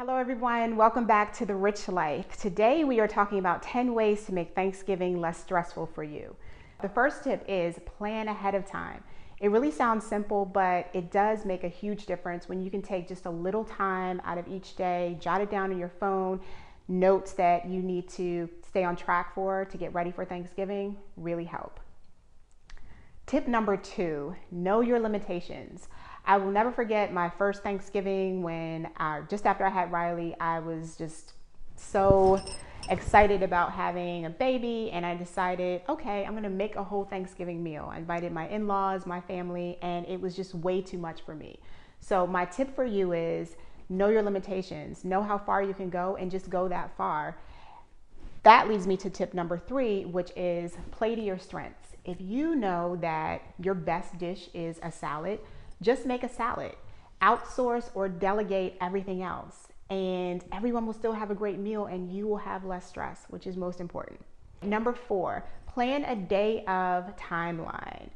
Hello everyone, welcome back to the Rich Life. Today we are talking about 10 ways to make Thanksgiving less stressful for you. The first tip is plan ahead of time. It really sounds simple, but it does make a huge difference when you can take just a little time out of each day, jot it down on your phone, notes that you need to stay on track for to get ready for Thanksgiving really help. Tip number 2, know your limitations. I will never forget my first Thanksgiving when just after I had Riley, I was just so excited about having a baby, and I decided, okay, I'm gonna make a whole Thanksgiving meal. I invited my in-laws, my family, and it was just way too much for me. So my tip for you is know your limitations, know how far you can go, and just go that far. That leads me to tip number 3, which is play to your strengths. If you know that your best dish is a salad, just make a salad. Outsource or delegate everything else, and everyone will still have a great meal and you will have less stress, which is most important. Number 4, plan a day of timeline.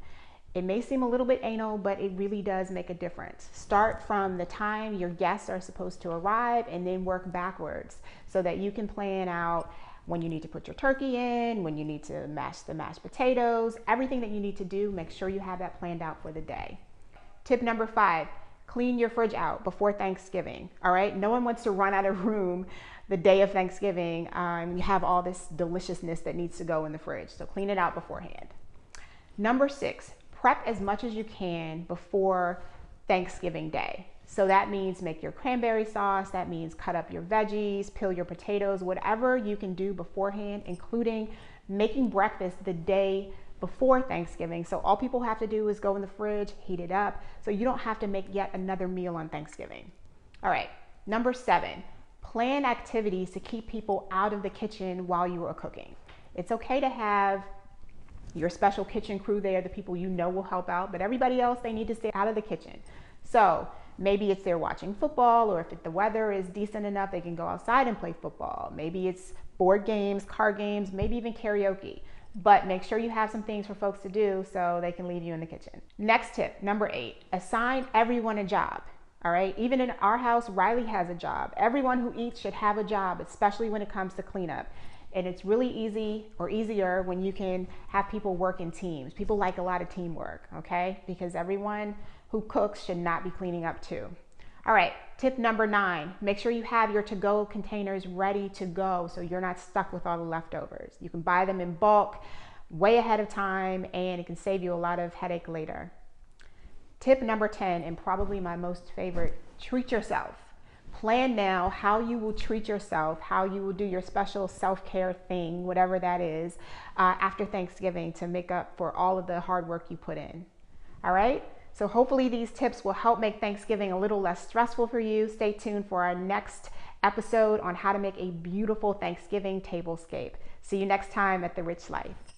It may seem a little bit anal, but it really does make a difference. Start from the time your guests are supposed to arrive and then work backwards so that you can plan out when you need to put your turkey in, when you need to mash the mashed potatoes, everything that you need to do, make sure you have that planned out for the day. Tip number 5, clean your fridge out before Thanksgiving, all right? No one wants to run out of room the day of Thanksgiving. You have all this deliciousness that needs to go in the fridge, so clean it out beforehand. Number 6, prep as much as you can before Thanksgiving Day. So that means make your cranberry sauce, that means cut up your veggies, peel your potatoes, whatever you can do beforehand, including making breakfast the day before Thanksgiving. So all people have to do is go in the fridge, heat it up, so you don't have to make yet another meal on Thanksgiving. All right, number 7, plan activities to keep people out of the kitchen while you are cooking. It's okay to have your special kitchen crew there, the people you know will help out, but everybody else, they need to stay out of the kitchen. So maybe it's they're watching football, or if the weather is decent enough, they can go outside and play football. Maybe it's board games, card games, maybe even karaoke. But make sure you have some things for folks to do so they can leave you in the kitchen. Next tip, number 8, assign everyone a job. All right, even in our house, Riley has a job. Everyone who eats should have a job, especially when it comes to cleanup. And it's really easy or easier when you can have people work in teams. People like a lot of teamwork, okay? Because everyone who cooks should not be cleaning up too. All right, tip number 9, make sure you have your to-go containers ready to go so you're not stuck with all the leftovers. You can buy them in bulk way ahead of time, and it can save you a lot of headache later. Tip number 10, and probably my most favorite, treat yourself. Plan now how you will treat yourself, how you will do your special self-care thing, whatever that is, after Thanksgiving to make up for all of the hard work you put in. All right? So hopefully these tips will help make Thanksgiving a little less stressful for you. Stay tuned for our next episode on how to make a beautiful Thanksgiving tablescape. See you next time at The Rich Life.